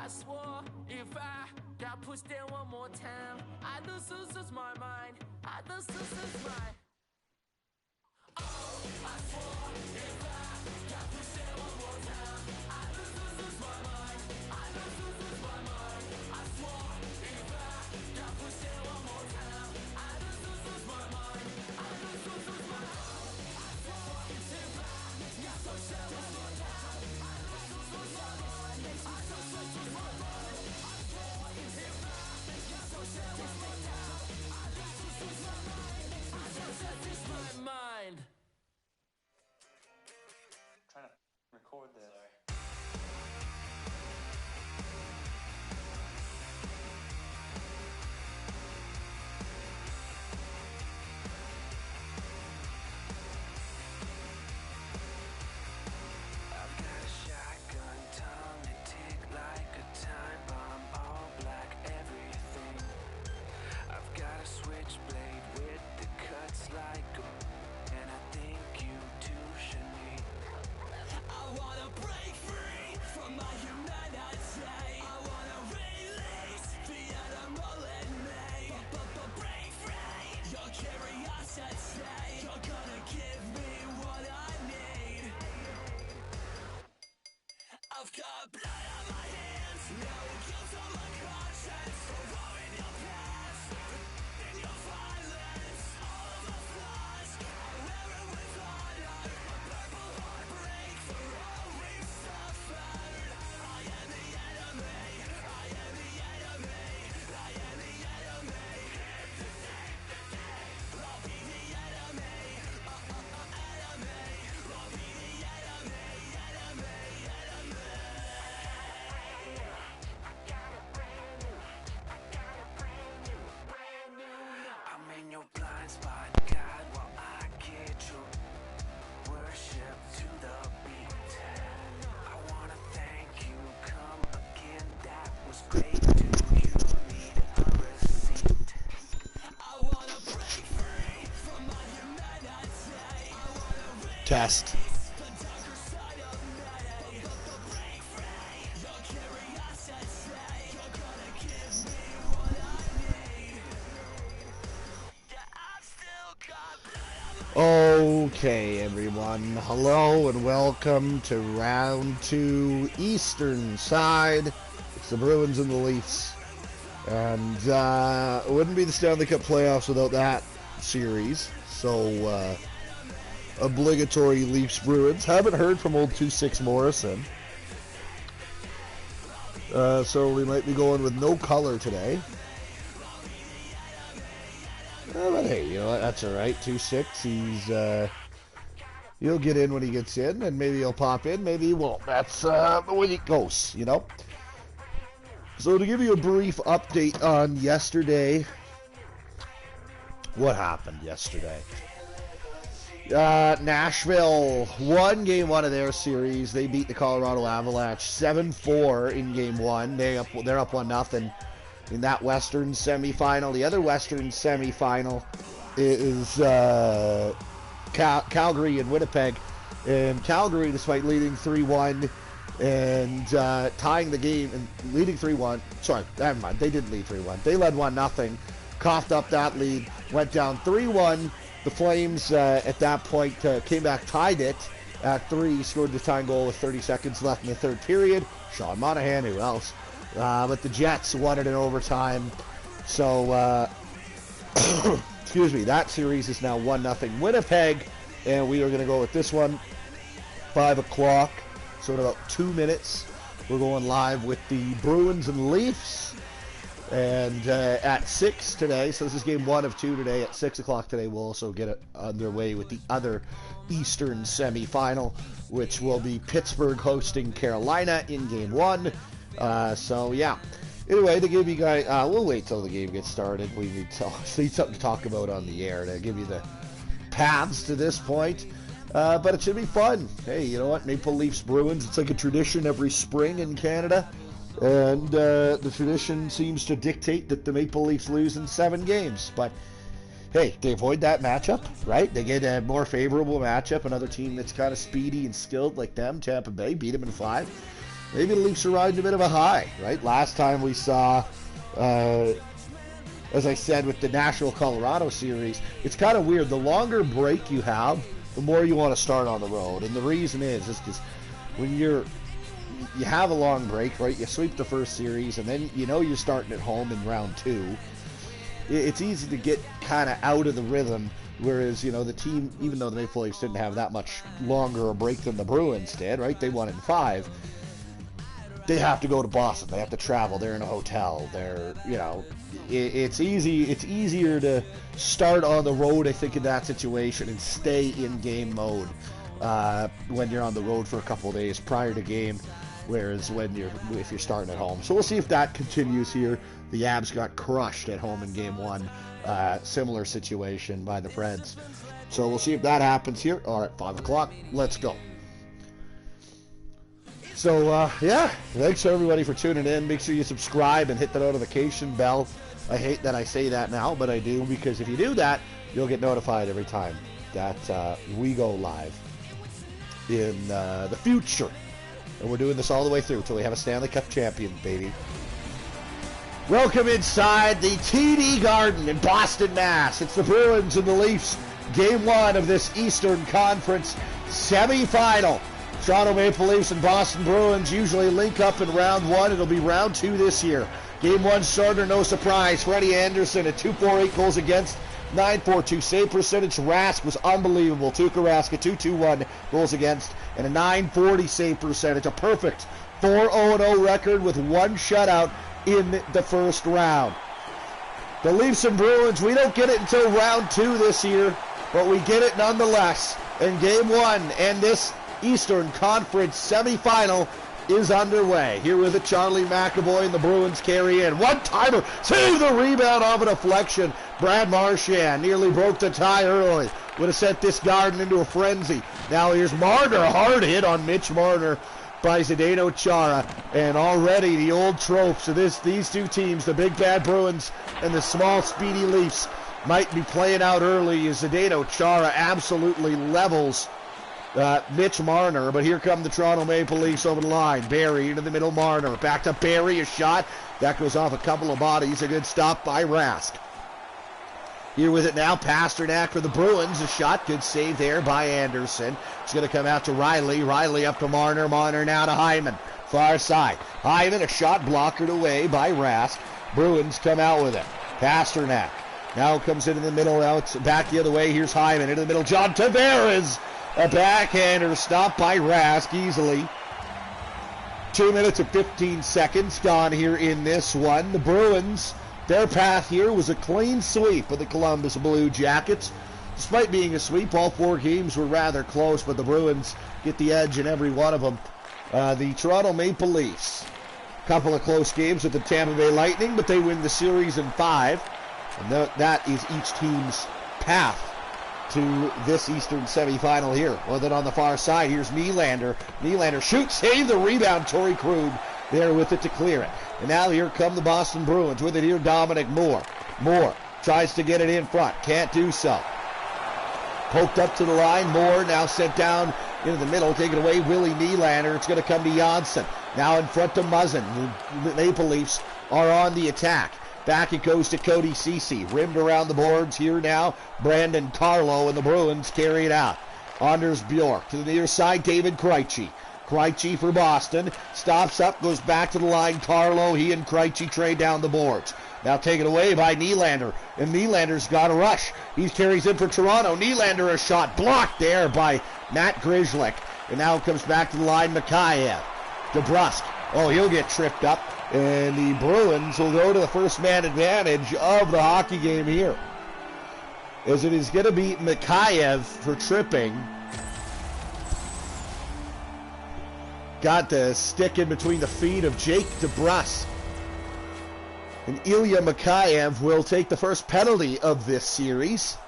I swore if I got pushed there one more time, I'd lose my mind. I'd lose my mind. Trying to record this. I've got a shotgun, tongue and tick like a time bomb, all black everything. I've got a switchblade with the cuts like a, and I think you too should meet. I wanna break free from my humanity. I wanna release the animal in me. But break free your curiosity. You're gonna give me what I need. I've got blood on my hands, no guilt on my conscience. For war in your past, in your violence, all of my flaws, I wear it with honor. A purple heartbreak for all we've suffered. I am the enemy, I am the enemy, I am the enemy. I'll be the enemy, enemy. I'll be the enemy, enemy, enemy. I'm in your blind spot, God, while I get your worship to the beat. I wanna thank you, come again, that was great. Do you need a receipt? I wanna break free from my humanity. I wanna Test. release the darker side of me. Break free your curiosity. You're gonna give me what I need. Yeah, I've still got blood on my Okay, everyone. Hello and welcome to round 2, Eastern side. It's the Bruins and the Leafs. And it wouldn't be the Stanley Cup playoffs without that series. So, obligatory Leafs Bruins. Haven't heard from old 2-6 Morrison. So we might be going with no color today. But hey, you know what? That's all right. 2-6. He'll get in when he gets in, and maybe he'll pop in, maybe he won't. That's the way it goes, you know. So to give you a brief update on yesterday, what happened yesterday? Nashville won Game 1 of their series. They beat the Colorado Avalanche 7-4 in Game 1. They're up 1-0 in that Western semifinal. The other Western semifinal is Calgary and Winnipeg. And Calgary, despite leading 3-1 and tying the game and leading 3-1, sorry, never mind, they didn't lead 3-1. They led 1-0, coughed up that lead, went down 3-1. The Flames, at that point, came back, tied it at 3, scored the tying goal with 30 seconds left in the third period. Sean Monahan, who else? But the Jets won it in overtime. So, excuse me, that series is now 1-0 Winnipeg. And we are going to go with this one, 5 o'clock. So in about 2 minutes, we're going live with the Bruins and Leafs. And at 6 today, so this is game 1 of 2 today, at 6 o'clock today, we'll also get it underway with the other Eastern semifinal, which will be Pittsburgh hosting Carolina in game 1. So, yeah. Anyway, to give you guys, we'll wait till the game gets started. We need something to talk about on the air to give you the paths to this point. But it should be fun. Hey, you know what? Maple Leafs Bruins, it's like a tradition every spring in Canada. And the tradition seems to dictate that the Maple Leafs lose in 7 games. But, hey, they avoid that matchup, right? They get a more favorable matchup. Another team that's kind of speedy and skilled like them, Tampa Bay, beat them in 5. maybe the Leafs are riding a bit of a high, right? Last time we saw, as I said, with the Nashville Colorado series, it's kind of weird. The longer break you have, the more you want to start on the road. And the reason is because when you have a long break, right? You sweep the first series, and then you're starting at home in round 2. It's easy to get kind of out of the rhythm, whereas, the team, even though the Maple Leafs didn't have that much longer a break than the Bruins did, right? They won in 5. They have to go to Boston. They have to travel. They're in a hotel. It's easier to start on the road, I think, in that situation and stay in game mode when you're on the road for a couple of days prior to game, whereas if you're starting at home. So we'll see if that continues here. The Abs got crushed at home in game 1. Similar situation by the Preds. So we'll see if that happens here. All right, 5 o'clock. Let's go. So, thanks everybody for tuning in. Make sure you subscribe and hit the notification bell. I hate that I say that now, but I do, because if you do that, you'll get notified every time that we go live in the future. And we're doing this all the way through until we have a Stanley Cup champion, baby. Welcome inside the TD Garden in Boston, Mass. It's the Bruins and the Leafs. Game 1 of this Eastern Conference semifinal. Toronto Maple Leafs and Boston Bruins usually link up in round 1. It'll be round 2 this year. Game 1 starter, no surprise. Freddie Anderson at .248 goals against, .942 save percentage. Rask was unbelievable. Tuukka Rask at .221 goals against and a .940 save percentage. A perfect 4-0-0 record with 1 shutout in the first round. The Leafs and Bruins, we don't get it until round 2 this year, but we get it nonetheless. And game 1 and this Eastern Conference semifinal is underway. Here with it, Charlie McAvoy and the Bruins carry in. One-timer, save the rebound off a deflection. Brad Marchand nearly broke the tie early. Would have sent this Garden into a frenzy. Now here's Marner, a hard hit on Mitch Marner by Zdeno Chara. And already the old tropes of these two teams, the big bad Bruins and the small speedy Leafs, might be playing out early as Zdeno Chara absolutely levels Mitch Marner. But here come the Toronto Maple Leafs over the line. Barrie into the middle, Marner. Back to Barrie, a shot. That goes off a couple of bodies. A good stop by Rask. Here with it now, Pasternak for the Bruins. A shot, good save there by Anderson. It's going to come out to Riley. Riley up to Marner. Marner now to Hyman. Far side. Hyman, a shot blockered away by Rask. Bruins come out with it. Pasternak now comes into the middle. Now it's back the other way. Here's Hyman into the middle. John Tavares. A backhander stopped by Rask easily. 2 minutes and 15 seconds gone here in this one. The Bruins, their path here was a clean sweep of the Columbus Blue Jackets. Despite being a sweep, all 4 games were rather close, but the Bruins get the edge in every one of them. The Toronto Maple Leafs, a couple of close games with the Tampa Bay Lightning, but they win the series in 5. And that is each team's path to this Eastern semifinal here. Well, then on the far side, here's Nylander. Nylander shoots, save the rebound. Torrey Krug there with it to clear it. And now here come the Boston Bruins with it here, Dominic Moore. Moore tries to get it in front, can't do so. Poked up to the line, Moore now sent down into the middle, taken away, Willie Nylander. It's going to come to Janssen. Now in front to Muzzin. The Maple Leafs are on the attack. Back it goes to Cody Ceci. Rimmed around the boards here now. Brandon Carlo and the Bruins carry it out. Anders Bjork to the near side. David Krejci. Krejci for Boston. Stops up, goes back to the line. Carlo, he and Krejci trade down the boards. Now taken away by Nylander. And Nylander's got a rush. He carries in for Toronto. Nylander a shot blocked there by Matt Grzelcyk. And now comes back to the line. Mikheyev. DeBrusk. Oh, he'll get tripped up. And the Bruins will go to the first man advantage of the hockey game here, as it is going to be Mikheyev for tripping. Got the stick in between the feet of Jake DeBrusk. And Ilya Mikheyev will take the first penalty of this series.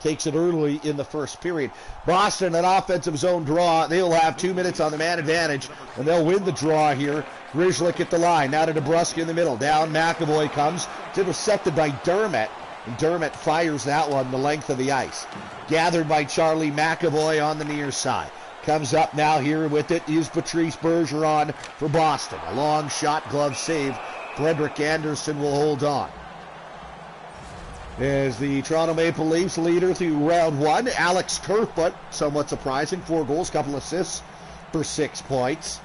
Takes it early in the first period. Boston, an offensive zone draw. They'll have 2 minutes on the man advantage, and they'll win the draw here. Grzelcyk at the line. Now to DeBrusk in the middle. Down McAvoy comes. It's intercepted by Dermott. And Dermott fires that one the length of the ice. Gathered by Charlie McAvoy on the near side. Comes up now here with it is Patrice Bergeron for Boston. A long shot, glove save. Frederick Anderson will hold on. As the Toronto Maple Leafs leader through round one, Alex Kerfoot, somewhat surprising, 4 goals, couple assists for 6 points.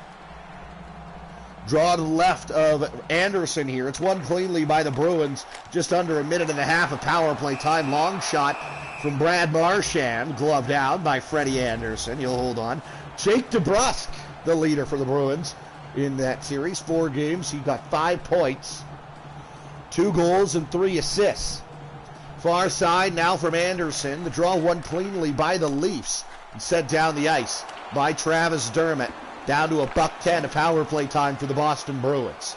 Draw to the left of Anderson here. It's won cleanly by the Bruins. Just under a minute and a half of power play time. Long shot from Brad Marchand, gloved out by Freddie Anderson. He'll hold on. Jake DeBrusk, the leader for the Bruins in that series. 4 games. He got 5 points, 2 goals, and 3 assists. Far side now from Anderson. The draw won cleanly by the Leafs and set down the ice by Travis Dermott. Down to a $1:10 of power play time for the Boston Bruins.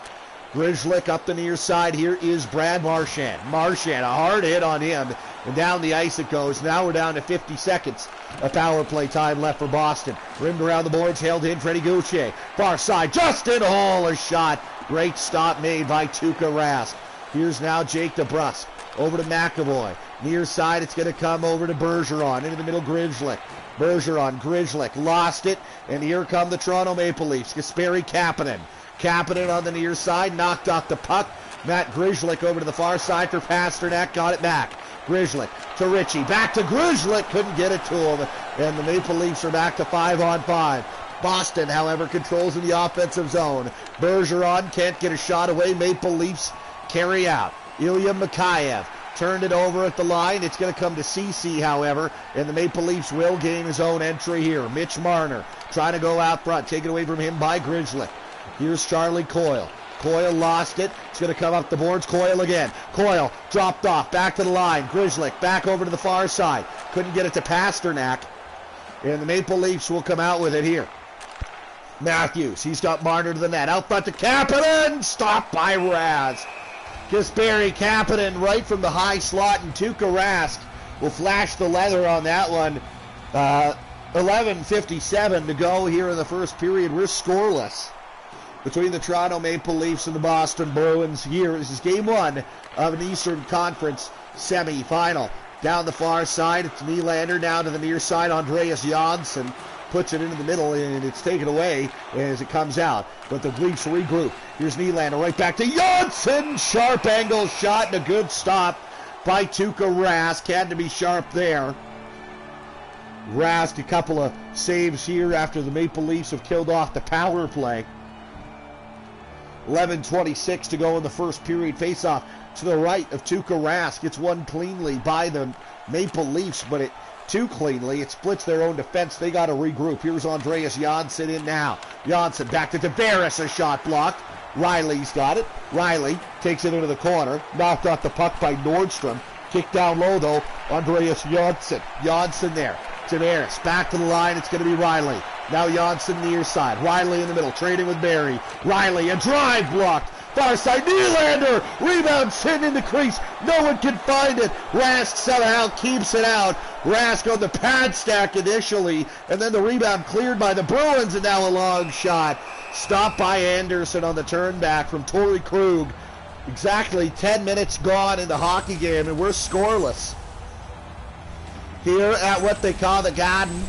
Grishlick up the near side. Here is Brad Marchand. Marchand, a hard hit on him, and down the ice it goes. Now we're down to 50 seconds of power play time left for Boston. Rimmed around the boards, held in Freddie Gauthier. Far side, Justin Hall, a shot. Great stop made by Tuukka Rask. Here's now Jake DeBrusk. Over to McAvoy. Near side, it's going to come over to Bergeron. Into the middle, Grishlick. Bergeron, Grishlick lost it, and here come the Toronto Maple Leafs. Kasperi Kapanen. Kapanen on the near side, knocked off the puck. Matt Grishlick over to the far side for Pasternak, got it back. Grishlick to Ritchie, back to Grishlick, couldn't get it to him, and the Maple Leafs are back to 5-on-5. Boston, however, controls in the offensive zone. Bergeron can't get a shot away. Maple Leafs carry out. Ilya Mikheyev turned it over at the line. It's going to come to CC, however, and the Maple Leafs will gain his own entry here. Mitch Marner trying to go out front. Taken away from him by Grishlick. Here's Charlie Coyle. Coyle lost it. It's going to come up the boards. Coyle again. Coyle dropped off. Back to the line. Grishlick back over to the far side. Couldn't get it to Pasternak. And the Maple Leafs will come out with it here. Matthews. He's got Marner to the net. Out front to Kapanen. Stopped by Rask. Kasperi Kapanen right from the high slot, and Tuukka Rask will flash the leather on that one. 11:57 to go here in the first period. We're scoreless between the Toronto Maple Leafs and the Boston Bruins here. This is game 1 of an Eastern Conference semifinal. Down the far side, it's Nylander. Down to the near side, Andreas Janssen puts it into the middle, and it's taken away as it comes out. But the Leafs regroup. Here's Nylander right back to Janssen. Sharp angle shot and a good stop by Tuukka Rask. Had to be sharp there. Rask, a couple of saves here after the Maple Leafs have killed off the power play. 11:26 to go in the first period. Face-off to the right of Tuukka Rask. It's won cleanly by the Maple Leafs, but too cleanly. It splits their own defense. They got to regroup. Here's Andreas Janssen in now. Janssen back to Tavares. A shot blocked. Riley's got it. Riley takes it into the corner. Knocked off the puck by Nordstrom. Kicked down low, though. Andreas Janssen. Janssen there. Tavares back to the line. It's going to be Riley. Now Janssen near side. Riley in the middle. Trading with Barry. Riley, a drive blocked. Far side, Nylander. Rebound sitting in the crease. No one can find it. Rask somehow keeps it out. Rask on the pad stack initially, and then the rebound cleared by the Bruins, and now a long shot. Stopped by Anderson on the turn back from Torrey Krug. Exactly 10 minutes gone in the hockey game, and we're scoreless here at what they call the Garden,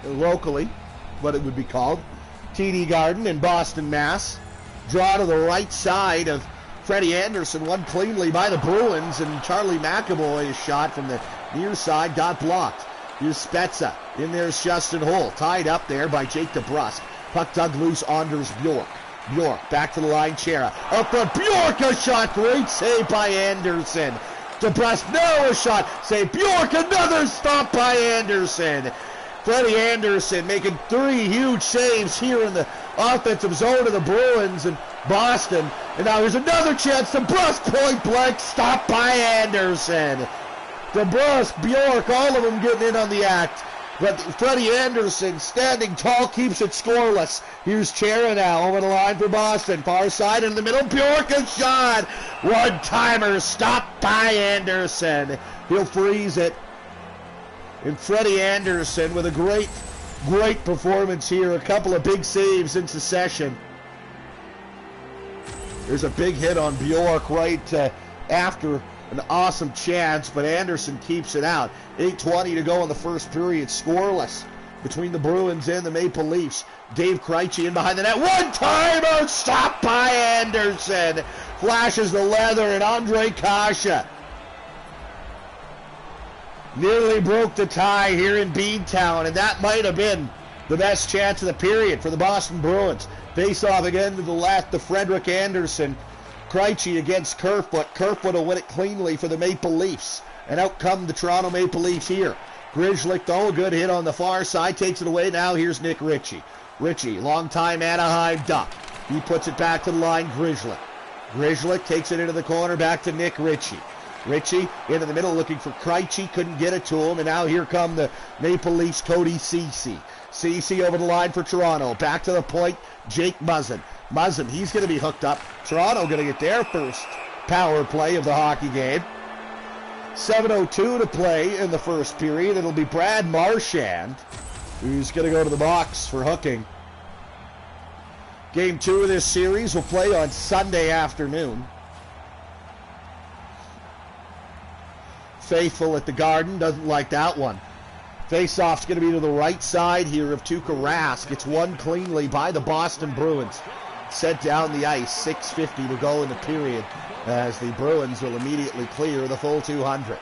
locally, what it would be called, TD Garden in Boston, Mass. Draw to the right side of Freddie Anderson, won cleanly by the Bruins, and Charlie McAvoy's shot from the near side got blocked. Here's Spezza. In there's Justin Holl, tied up there by Jake DeBrusk. Puck dug loose, Anders Bjork. Bjork back to the line, Chera. Up front, Bjork, a shot. Great save by Anderson. DeBrusk, no, a shot. Save Bjork, another stop by Anderson. Freddie Anderson making 3 huge saves here in the offensive zone of the Bruins and Boston. And now here's another chance. DeBrusk point blank, stopped by Anderson. DeBrusk, Bjork, all of them getting in on the act. But Freddie Anderson, standing tall, keeps it scoreless. Here's Chera now over the line for Boston. Far side in the middle, Bjork, a shot. One-timer, stopped by Anderson. He'll freeze it. And Freddie Anderson with a great performance here. A couple of big saves in succession. There's a big hit on Bjork right after an awesome chance, but Anderson keeps it out. 8:20 to go in the first period, scoreless between the Bruins and the Maple Leafs. Dave Krejci in behind the net. One-timer stopped by Anderson. Flashes the leather, and Ondrej Kase nearly broke the tie here in Beantown, and that might have been the best chance of the period for the Boston Bruins. Face off again to the left to Frederik Andersen. Krejci against Kerfoot. Kerfoot will win it cleanly for the Maple Leafs. And out come the Toronto Maple Leafs here. Grishlik, though, a good hit on the far side, takes it away. Now here's Nick Ritchie. Ritchie, long-time Anaheim Duck. He puts it back to the line, Grishlik. Grishlik takes it into the corner, back to Nick Ritchie. Ritchie into the middle looking for Krejci, couldn't get it to him, and now here come the Maple Leafs, Cody Ceci. Ceci over the line for Toronto. Back to the point, Jake Muzzin. Muzzin, he's going to be hooked up. Toronto going to get their first power play of the hockey game. 7:02 to play in the first period. It'll be Brad Marchand who's going to go to the box for hooking. Game 2 of this series will play on Sunday afternoon. Faithful at the Garden, doesn't like that one. Face-off's going to be to the right side here of Tuukka Rask. It's won cleanly by the Boston Bruins. Set down the ice, 6:50 to go in the period, as the Bruins will immediately clear the full 200.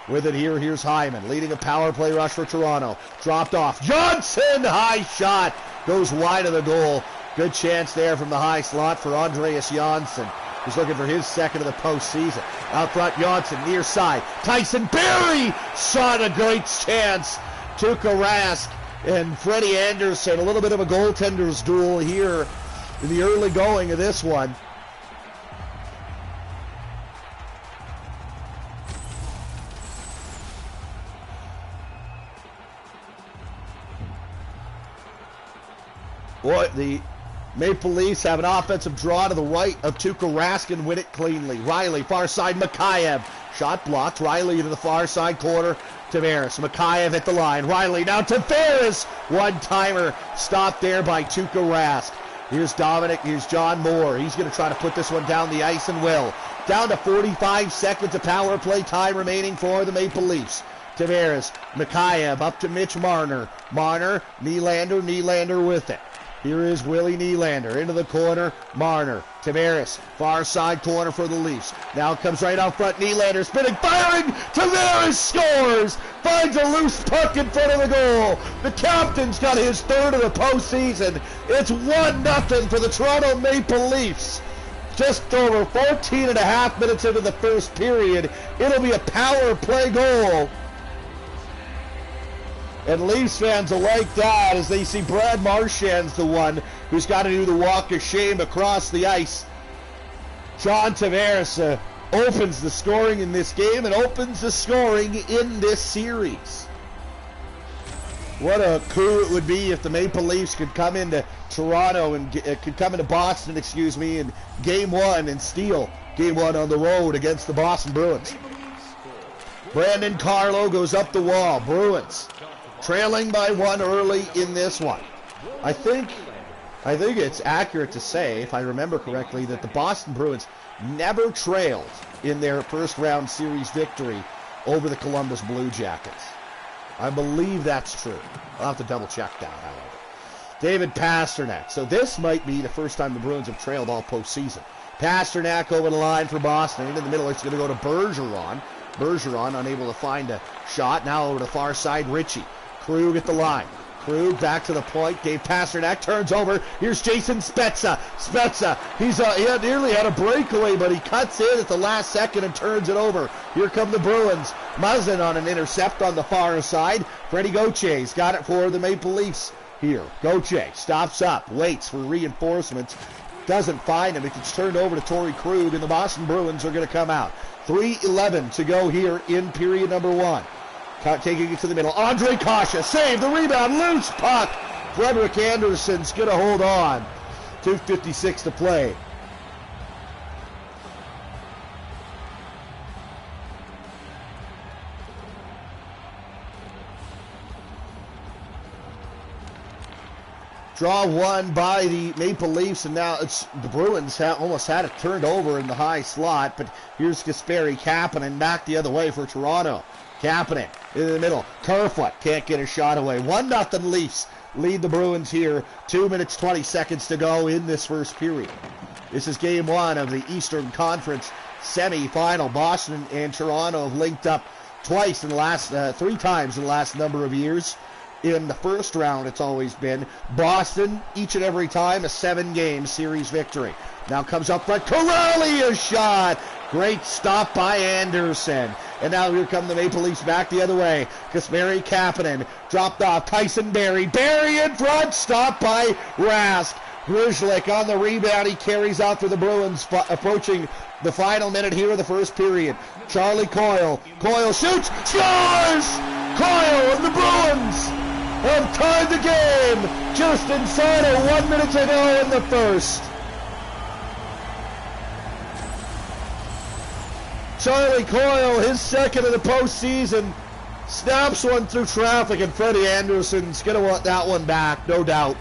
With it here, here's Hyman, leading a power play rush for Toronto. Dropped off. Johnson, high shot, goes wide of the goal. Good chance there from the high slot for Andreas Johnsson, who's looking for his second of the postseason. Out front, Johnsson, near side. Tyson Barrie shot, a great chance. Tuukka Rask and Freddie Anderson, a little bit of a goaltender's duel here in the early going of this one. Boy, the Maple Leafs have an offensive draw to the right of Tuukka Rask and win it cleanly. Riley, far side, Mikheyev. Shot blocked. Riley to the far side corner. Tavares. Mikheyev at the line. Riley now Tavares. One-timer stopped there by Tuukka Rask. Here's Dominic. Here's John Moore. He's going to try to put this one down the ice and will. Down to 45 seconds of power play time remaining for the Maple Leafs. Tavares. Mikheyev up to Mitch Marner. Marner. Nylander. Nylander with it. Here is Willie Nylander into the corner. Marner. Tavares. Far side corner for the Leafs. Now comes right out front. Nylander spinning, firing. Tavares scores. Finds a loose puck in front of the goal. The captain's got his third of the postseason. It's 1-0 for the Toronto Maple Leafs. Just over 14 and a half minutes into the first period. It'll be a power play goal. And Leafs fans will like that as they see Brad Marchand's the one who's got to do the walk of shame across the ice. John Tavares opens the scoring in this game and opens the scoring in this series. What a coup it would be if the Maple Leafs could come into Toronto and could come into Boston, in Game 1 and steal Game 1 on the road against the Boston Bruins. Brandon Carlo goes up the wall. Bruins trailing by 1 early in this one. I think it's accurate to say, if I remember correctly, that the Boston Bruins never trailed in their first round series victory over the Columbus Blue Jackets. I believe that's true. I'll have to double check that, however. David Pastrnak. So this might be the first time the Bruins have trailed all postseason. Pastrnak over the line for Boston. Into the middle, it's going to go to Bergeron. Bergeron unable to find a shot. Now over to the far side, Ritchie. Krug at the line. Krug back to the point. Dave Pastrnak turns over. Here's Jason Spezza. Spezza, he nearly had a breakaway, but he cuts in at the last second and turns it over. Here come the Bruins. Muzzin on an intercept on the far side. Freddie Gauthier's got it for the Maple Leafs here. Gauthier stops up, waits for reinforcements. Doesn't find him. It gets turned over to Torrey Krug, and the Boston Bruins are going to come out. 3:11 to go here in period number 1. Taking it to the middle. Ondrej Kase, save the rebound, loose puck. Frederik Andersen's going to hold on. 2:56 to play. Draw won by the Maple Leafs, and now it's the Bruins almost had it turned over in the high slot, but here's Kasperi Kapanen back the other way for Toronto. Kapanen in the middle. Kerfoot can't get a shot away. 1-0 Leafs lead the Bruins here. 2 minutes, 20 seconds to go in this first period. This is game one of the Eastern Conference semifinal. Boston and Toronto have linked up twice in the last, 3 times in the last number of years. In the first round, it's always been Boston, each and every time, a 7-game series victory. Now comes up front, Corrali, a shot! Great stop by Anderson. And now here come the Maple Leafs back the other way. Kasperi Kapanen dropped off. Tyson Barrie. Barrie in front. Stop by Rask. Grzelcyk on the rebound. He carries out for the Bruins, approaching the final minute here of the first period. Charlie Coyle. Coyle shoots. Scores! Coyle and the Bruins have tied the game just inside of 1 minute to go in the first. Charlie Coyle, his second of the postseason, snaps one through traffic, and Freddie Anderson's going to want that one back, no doubt.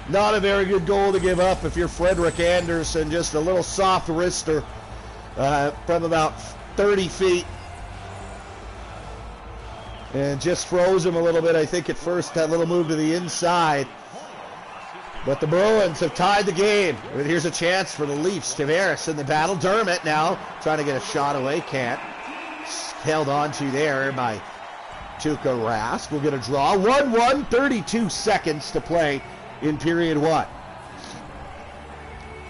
Not a very good goal to give up if you're Frederik Andersen, just a little soft wrister from about 30 feet. And just froze him a little bit, I think, at first, that little move to the inside. But the Bruins have tied the game. Here's a chance for the Leafs. Tavares in the battle. Dermott now trying to get a shot away. Can't. Held on to there by Tuukka Rask. We'll get a draw. 1-1, 32 seconds to play in period one.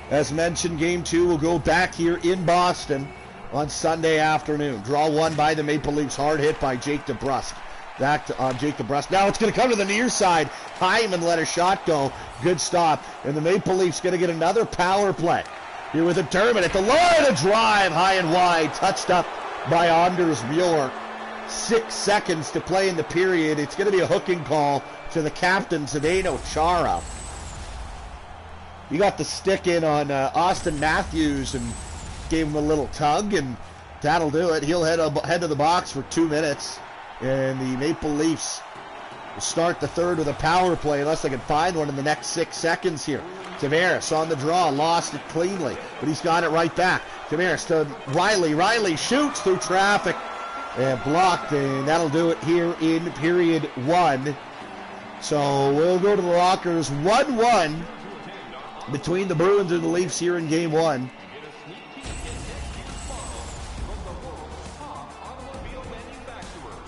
As mentioned, game two will go back here in Boston on Sunday afternoon. Draw one by the Maple Leafs. Hard hit by Jake DeBrusk. Back to Jake DeBrusk. Now it's going to come to the near side. Hyman let a shot go. Good stop. And the Maple Leafs going to get another power play. Here with a Dermott at the line. A drive high and wide. Touched up by Anders Bjork. 6 seconds to play in the period. It's going to be a hooking call to the captain, Zdeno Chara. He got the stick in on Austin Matthews and gave him a little tug, and that'll do it. He'll head to the box for 2 minutes. And the Maple Leafs will start the third with a power play unless they can find one in the next 6 seconds here. Tavares on the draw, lost it cleanly, but he's got it right back. Tavares to Riley. Riley shoots through traffic and blocked, and that'll do it here in period one. So we'll go to the lockers. 1-1 between the Bruins and the Leafs here in game one.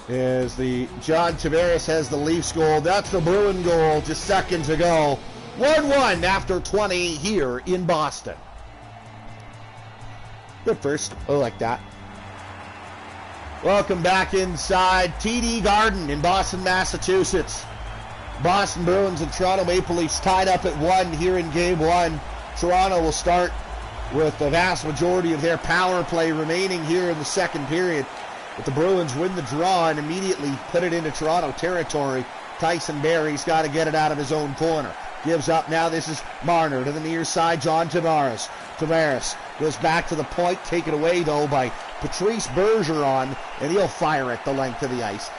As the John Tavares has the Leafs goal. That's the Bruin goal just seconds ago. 1-1 after 20 here in Boston. Good first. I like that. Welcome back inside TD Garden in Boston, Massachusetts. Boston Bruins and Toronto Maple Leafs tied up at 1 here in game one. Toronto will start with the vast majority of their power play remaining here in the second period. But the Bruins win the draw and immediately put it into Toronto territory. Tyson Barrie's got to get it out of his own corner. Gives up now. This is Marner to the near side. John Tavares. Tavares goes back to the point. Taken away, though, by Patrice Bergeron. And he'll fire it the length of the ice.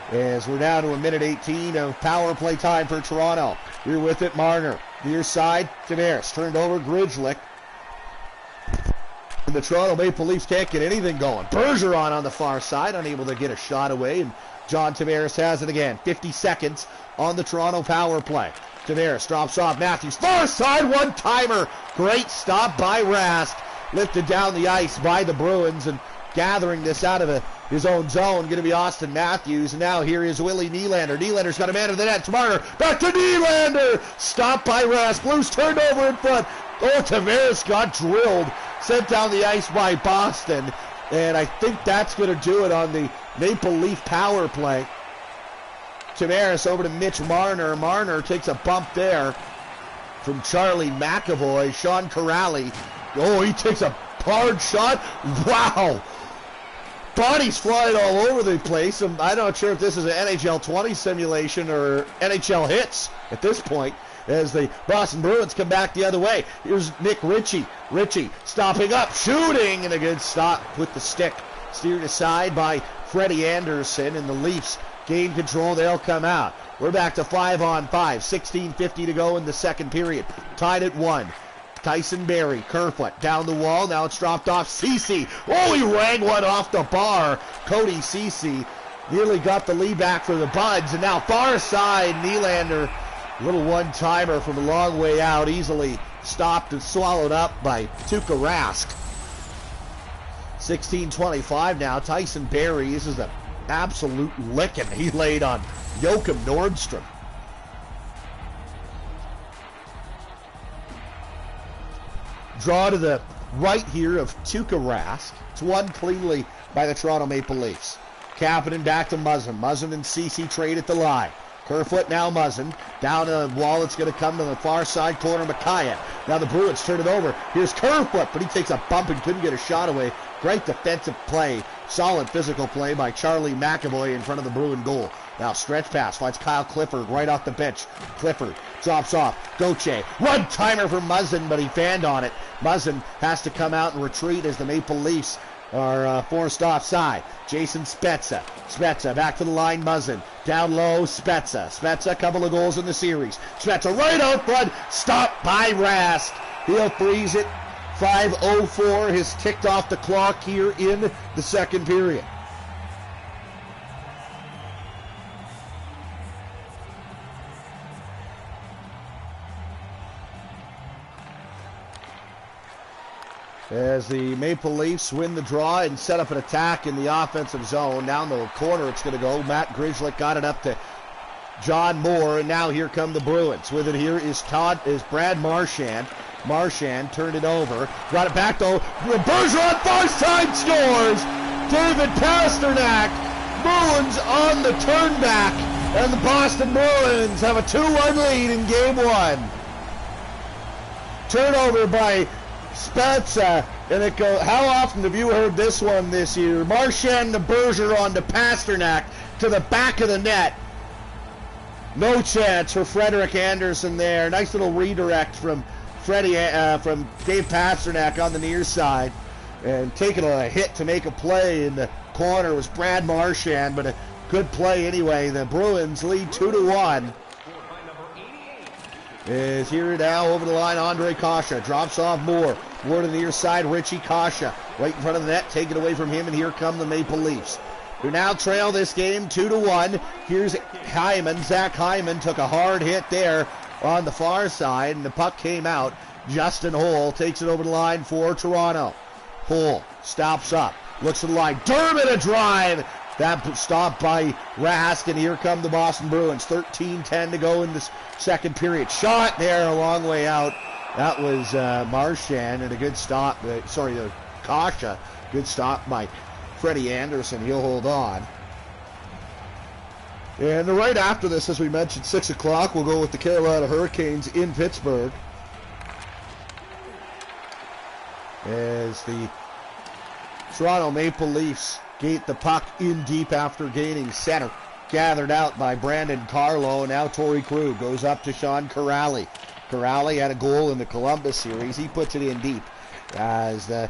As we're down to a minute 18 of power play time for Toronto. Here with it, Marner. Near side, Tavares. Turned over, Grzelcyk. And the Toronto Maple Leafs can't get anything going. Bergeron on the far side, unable to get a shot away, and John Tavares has it again. 50 seconds on the Toronto power play. Tavares drops off. Matthews, far side, one-timer. Great stop by Rask. Lifted down the ice by the Bruins, and gathering this out of his own zone, going to be Austin Matthews. And now here is Willie Nylander. Nylander's got a man to the net. It's Marner. Back to Nylander. Stopped by Rask. Blues turned over in front. Oh, Tavares got drilled. Sent down the ice by Boston. And I think that's going to do it on the Maple Leaf power play. Tavares over to Mitch Marner. Marner takes a bump there from Charlie McAvoy. Sean Corrali. Oh, he takes a hard shot. Wow. Bodies flying all over the place. I'm not sure if this is an NHL 20 simulation or NHL hits at this point, as the Boston Bruins come back the other way. Here's Nick Ritchie. Ritchie stopping up, shooting, and a good stop with the stick. Steered aside by Freddie Andersen, and the Leafs gain control. They'll come out. We're back to 5-on-5. 16:50 to go in the second period. Tied at 1. Tyson Berry, Kerfoot down the wall. Now it's dropped off. Ceci. Oh, he rang one off the bar. Cody Ceci nearly got the lead back for the Buds. And now far side, Nylander, little one-timer from a long way out, easily stopped and swallowed up by Tuukka Rask. 16:25 now. Tyson Berry, this is an absolute licking he laid on Joachim Nordstrom. Draw to the right here of Tuukka Rask. It's won cleanly by the Toronto Maple Leafs. Kapanen back to Muzzin. Muzzin and Ceci trade at the line. Kerfoot now Muzzin. Down the wall, it's going to come to the far side corner, Mikheyev. Now the Bruins turn it over. Here's Kerfoot, but he takes a bump and couldn't get a shot away. Great defensive play. Solid physical play by Charlie McAvoy in front of the Bruin goal. Now stretch pass finds Kyle Clifford right off the bench. Clifford drops off. Gauthier. One-timer for Muzzin, but he fanned on it. Muzzin has to come out and retreat as the Maple Leafs are forced offside. Jason Spezza. Spezza back to the line. Muzzin. Down low. Spezza. Spezza, a couple of goals in the series. Spezza right out front. Stopped by Rask. He'll freeze it. 5:04 has ticked off the clock here in the second period. As the Maple Leafs win the draw and set up an attack in the offensive zone. Down the corner it's going to go. Matt Grishlick got it up to John Moore, and now here come the Bruins. With it here is Brad Marchand. Marchand turned it over. Got it back though. Bergeron far side scores. David Pasternak. Bruins on the turn back. And the Boston Bruins have a 2-1 lead in game one. Turnover by Spezza, and it goes. How often have you heard this one this year? Marchand to Bergeron to Pasternak to the back of the net. No chance for Frederik Andersen there. Nice little redirect from from Dave Pasternak on the near side, and taking a hit to make a play in the corner was Brad Marchand, but a good play anyway. The Bruins lead 2-1. Is here now over the line. Andre Kasha drops off Moore. Moore to the near side. Richie Kasha right in front of the net. Take it away from him, and here come the Maple Leafs, who now trail this game 2-1. Here's Hyman. Zach Hyman took a hard hit there on the far side, and the puck came out. Justin Holl takes it over the line for Toronto. Holl stops up. Looks at the line. Dermott a drive. That stopped by Rask, and here come the Boston Bruins. 13:10 to go in this second period. Shot there a long way out. That was Marchand, and a good stop. Kasha. Good stop by Freddie Andersen. He'll hold on. And right after this, as we mentioned, 6 o'clock, we'll go with the Carolina Hurricanes in Pittsburgh. As the Toronto Maple Leafs gate the puck in deep after gaining center. Gathered out by Brandon Carlo. Now Torrey Krug goes up to Sean Corrali. Corrali had a goal in the Columbus series. He puts it in deep as the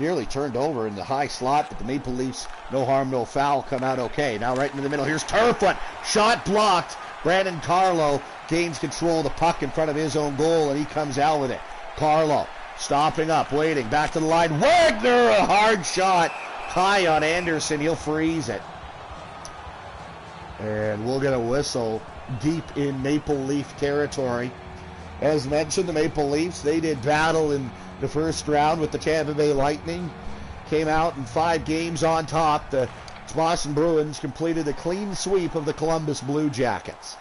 nearly turned over in the high slot, but the Maple Leafs, no harm, no foul, come out okay. Now right into the middle. Here's Turfoot. Shot blocked. Brandon Carlo gains control of the puck in front of his own goal, and he comes out with it. Carlo stopping up, waiting. Back to the line. Wagner, a hard shot. High on Andersen. He'll freeze it. And we'll get a whistle deep in Maple Leaf territory. As mentioned, the Maple Leafs, they did battle in the first round with the Tampa Bay Lightning. Came out in 5 games on top. The Boston Bruins completed a clean sweep of the Columbus Blue Jackets.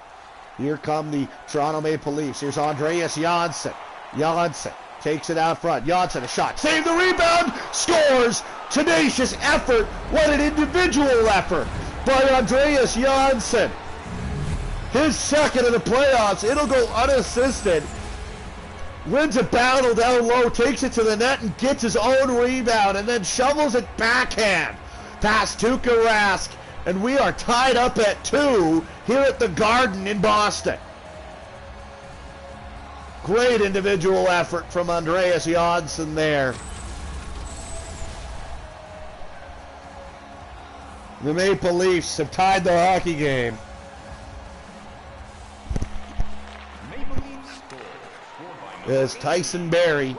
Here come the Toronto Maple Leafs. Here's Andreas Janssen. Janssen takes it out front. Janssen, a shot. Save the rebound. Scores. Tenacious effort. What an individual effort by Andreas Janssen. His second in the playoffs. It'll go unassisted. Wins a battle down low, takes it to the net and gets his own rebound, and then shovels it backhand past Tuukka Rask. And we are tied up at 2 here at the Garden in Boston. Great individual effort from Andreas Janssen there. The Maple Leafs have tied the hockey game. Maple Leafs score by as Tyson Berry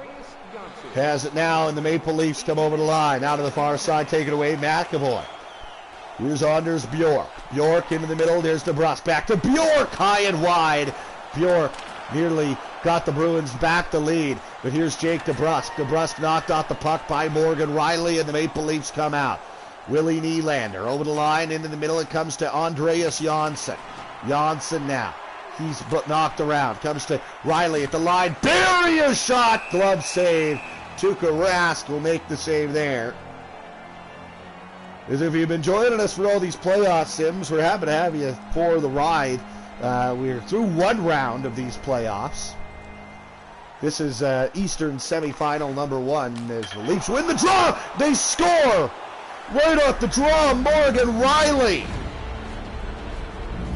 has it now, and the Maple Leafs come over the line. Now to the far side, take it away, McAvoy. Here's Anders Bjork. Bjork into the middle, there's DeBrusk. Back to Bjork, high and wide. Bjork nearly got the Bruins back the lead, but here's Jake DeBrusk. DeBrusk knocked off the puck by Morgan Riley, and the Maple Leafs come out. Willie Nylander over the line, into the middle, it comes to Andreas Johnsson. Johnsson now. He's knocked around. Comes to Riley at the line. Bury a shot. Glove save. Tuukka Rask will make the save there. As if you've been joining us for all these playoff sims, we're happy to have you for the ride. We're through one round of these playoffs. This is Eastern semifinal number 1 as the Leafs win the draw. They score right off the draw. Morgan Riley.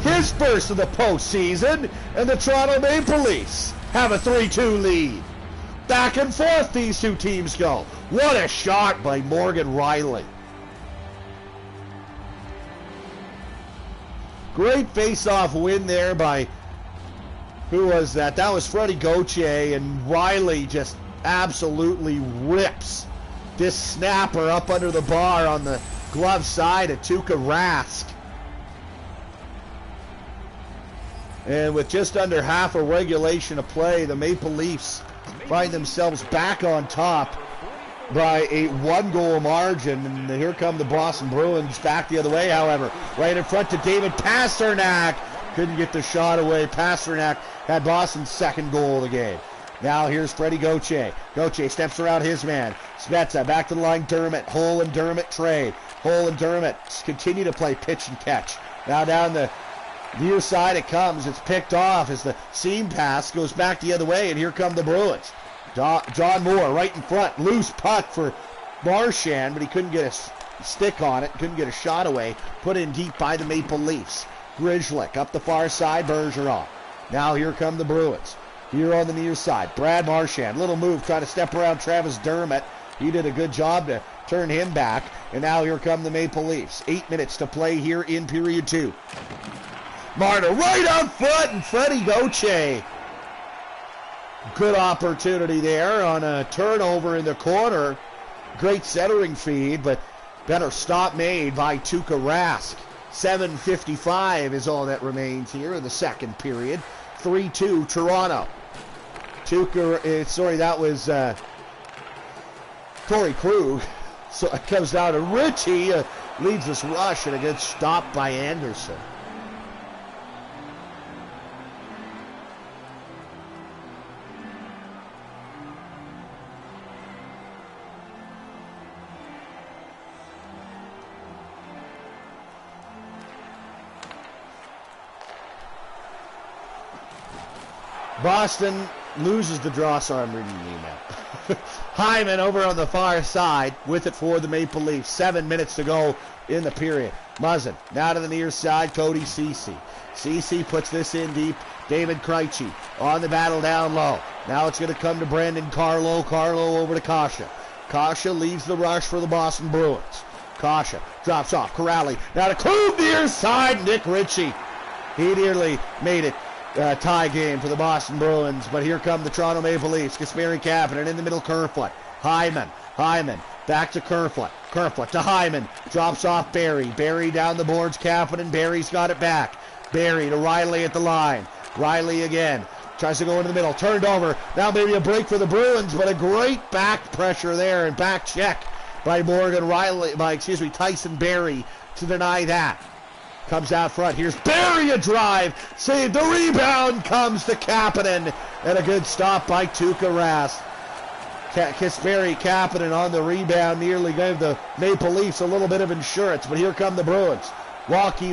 His first of the postseason, and the Toronto Maple Leafs have a 3-2 lead. Back and forth these two teams go. What a shot by Morgan Riley. Great face-off win there by, who was that? That was Freddie Gauthier, and Riley just absolutely rips this snapper up under the bar on the glove side of Tuukka Rask. And with just under half a regulation of play, the Maple Leafs find themselves back on top by a 1-goal margin. And here come the Boston Bruins back the other way, however. Right in front to David Pastrnak. Couldn't get the shot away. Pastrnak had Boston's second goal of the game. Now here's Freddie Gauthier. Gauthier steps around his man. Spezza back to the line. Dermott. Hole and Dermott trade. Hole and Dermott continue to play pitch and catch. Now down the near side it comes. It's picked off as the seam pass goes back the other way, and here come the Bruins. John Moore right in front. Loose puck for Marchand, but he couldn't get a stick on it. Couldn't get a shot away. Put in deep by the Maple Leafs. Grishlick up the far side. Bergeron. Now here come the Bruins. Here on the near side. Brad Marchand. Little move trying to step around Travis Dermott. He did a good job to turn him back. And now here come the Maple Leafs. 8 minutes to play here in period 2. Marner right on foot, and Freddie Gauthier. Good opportunity there on a turnover in the corner. Great centering feed, but better stop made by Tuukka Rask. 7:55 is all that remains here in the second period. 3-2 Toronto. That was Corey Krug. So it comes down to Ritchie. Leads this rush, and a good stop by Anderson. Boston loses the draw. Sorry, I'm reading the email. Hyman over on the far side with it for the Maple Leafs. 7 minutes to go in the period. Muzzin now to the near side. Cody Ceci. Ceci puts this in deep. David Krejci on the battle down low. Now it's going to come to Brandon Carlo. Carlo over to Kasha. Kasha leaves the rush for the Boston Bruins. Kasha drops off. Corrali now to Krug near side. Nick Ritchie. He nearly made it. Tie game for the Boston Bruins, but here come the Toronto Maple Leafs. Kasperi Kapanen in the middle, Kerfoot. Hyman back to Kerfoot. Kerfoot to Hyman, drops off Barry. Barry down the boards, Kapanen. Barry's got it back. Barry to Riley at the line. Riley again, tries to go into the middle, turned over. Now maybe a break for the Bruins, but a great back pressure there and back check by Tyson Barry to deny that. Comes out front. Here's Barry, a drive. Saved. The rebound comes to Kapanen. And a good stop by Tuukka Rask. Kasperi Kapanen on the rebound nearly gave the Maple Leafs a little bit of insurance. But here come the Bruins. Wagner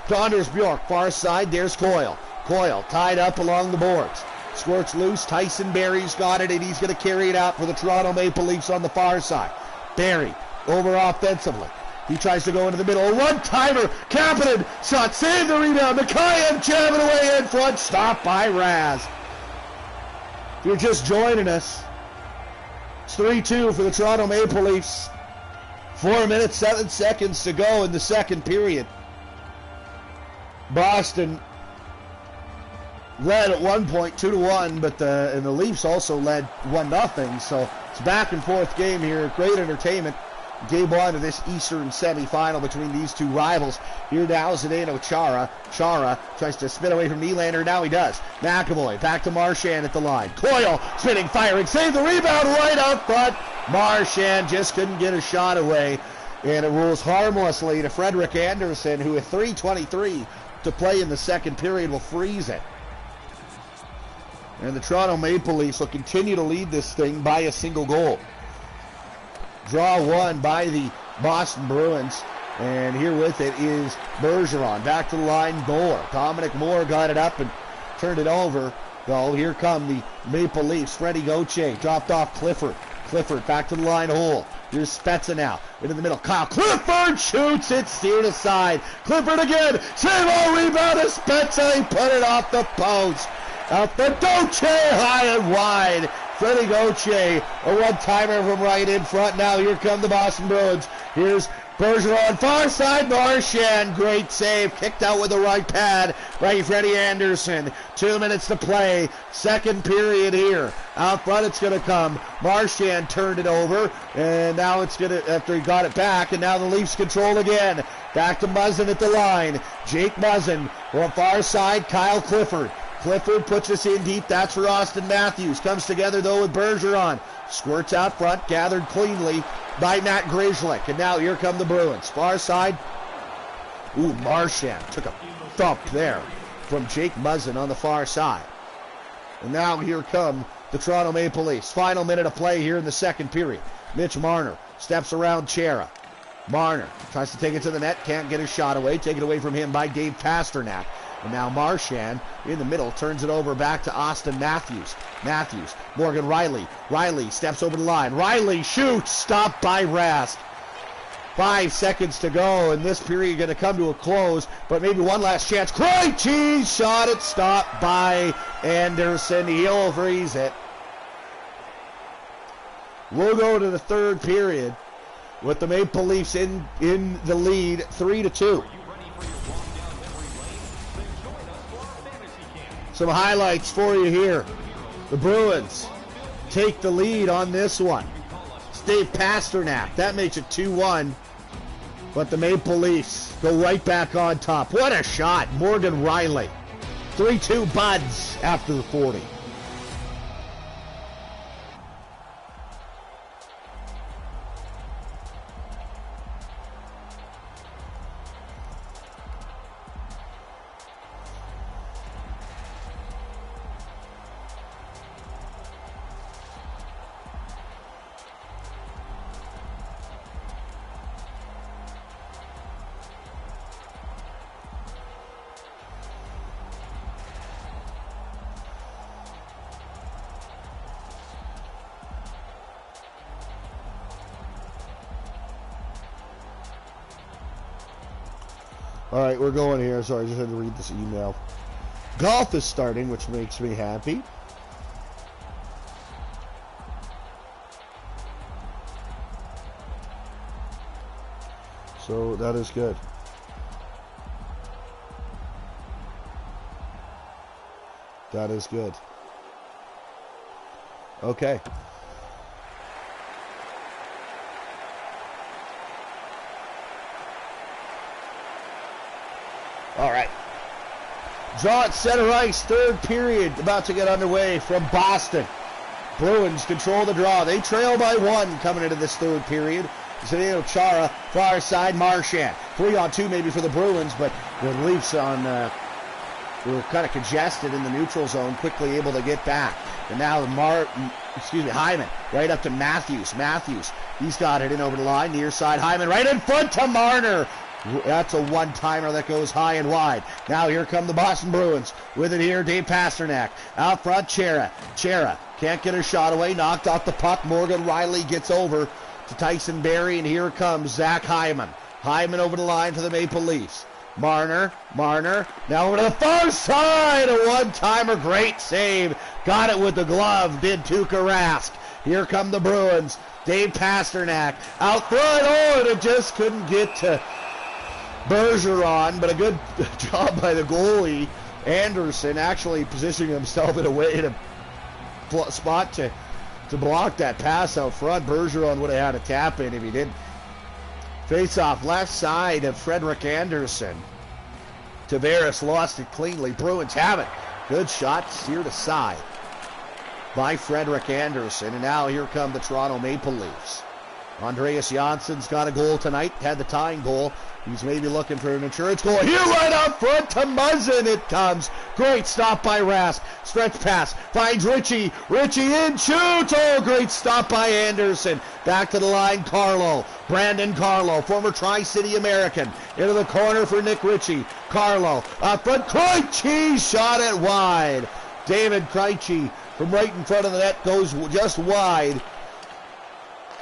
to Anders Bjork. Far side. There's Coyle. Coyle tied up along the boards. Squirts loose. Tyson Barry's got it, and he's going to carry it out for the Toronto Maple Leafs on the far side. Barry over offensively. He tries to go into the middle. A one-timer. Kapanen shot. Save the rebound. Mikheyev jamming away in front. Stopped by Raz. If you're just joining us, it's 3-2 for the Toronto Maple Leafs. 4 minutes, 7 seconds to go in the second period. Boston led at one point 2-1, but the Leafs also led 1-0. So it's a back and forth game here. Great entertainment. Game one of this Eastern semifinal between these two rivals. Here now Zdeno Chara. Chara tries to spin away from Nylander. Now he does. McAvoy back to Marchand at the line. Coyle spinning, firing. Save the rebound right out front. Marchand just couldn't get a shot away. And it rules harmlessly to Frederik Andersen, who with 3:23 to play in the second period will freeze it. And the Toronto Maple Leafs will continue to lead this thing by a single goal. Draw one by the Boston Bruins. And here with it is Bergeron. Back to the line, Moore. Dominic Moore got it up and turned it over. Though here come the Maple Leafs. Freddie Gauthier dropped off Clifford. Clifford back to the line hole. Here's Spezza now. Into the middle. Kyle Clifford shoots it. Steered aside. Clifford again. Save all rebound to Spezza. He put it off the post. Out for Gauthier. High and wide. Freddie Gauthier, a one-timer from right in front. Now here come the Boston Bruins. Here's Bergeron, far side, Marchand. Great save, kicked out with the right pad by Freddie Andersen. 2 minutes to play, second period here. Out front it's going to come. Marchand turned it over, and now it's going to, after he got it back, and now the Leafs control again. Back to Muzzin at the line. Jake Muzzin from far side, Kyle Clifford. Clifford puts us in deep. That's for Austin Matthews. Comes together, though, with Bergeron. Squirts out front. Gathered cleanly by Matt Grzelcyk. And now here come the Bruins. Far side. Ooh, Marchand took a thump there from Jake Muzzin on the far side. And now here come the Toronto Maple Leafs. Final minute of play here in the second period. Mitch Marner steps around Chara. Marner tries to take it to the net. Can't get a shot away. Taken away from him by Dave Pasternak. And now Marchand in the middle turns it over back to Austin Matthews. Matthews, Morgan Riley. Riley steps over the line. Riley shoots, stopped by Rast. 5 seconds to go, and this period going to come to a close, but maybe one last chance. Krejci shot it, stopped by Andersen. He'll freeze it. We'll go to the third period with the Maple Leafs in the lead, 3-2. Some highlights for you here. The Bruins take the lead on this one. It's Dave Pasternak. That makes it 2-1. But the Maple Leafs go right back on top. What a shot. Morgan Riley. 3-2 Buds after the 40. All right, we're going here. Sorry, I just had to read this email. Golf is starting, which makes me happy. So that is good. That is good. Okay. All right. Draw at center ice, third period about to get underway from Boston. Bruins control the draw. They trail by 1 coming into this third period. Zdeno Chara, far side, Marchand. 3-on-2 maybe for the Bruins, but the Leafs were kind of congested in the neutral zone, quickly able to get back. And now Hyman, right up to Matthews. Matthews, he's got it in over the line, near side. Hyman right in front to Marner. That's a one-timer that goes high and wide. Now here come the Boston Bruins. With it here, Dave Pasternak. Out front, Chara. Chara can't get her shot away. Knocked off the puck. Morgan Riley gets over to Tyson Barrie, and here comes Zach Hyman. Hyman over the line for the Maple Leafs. Marner, now over to the far side. A one-timer, great save. Got it with the glove, did Tuukka Rask. Here come the Bruins. Dave Pasternak out front. Oh, and it just couldn't get to Bergeron, but a good job by the goalie Anderson actually positioning himself in a way to spot to block that pass out front. Bergeron would have had a tap in if he didn't. Face off left side of Frederick Anderson. Tavares lost it cleanly. Bruins have it. Good shot, steered aside by Frederick Anderson. And now here come the Toronto Maple Leafs. Andreas Jansson's got a goal tonight, had the tying goal. He's maybe looking for an insurance goal. Here right up front to Muzzin it comes. Great stop by Rask. Stretch pass. Finds Ritchie. Ritchie in, shoots. Oh, great stop by Anderson. Back to the line, Carlo. Brandon Carlo, former Tri-City American. Into the corner for Nick Ritchie. Carlo up front. Krejci shot it wide. David Krejci from right in front of the net goes just wide.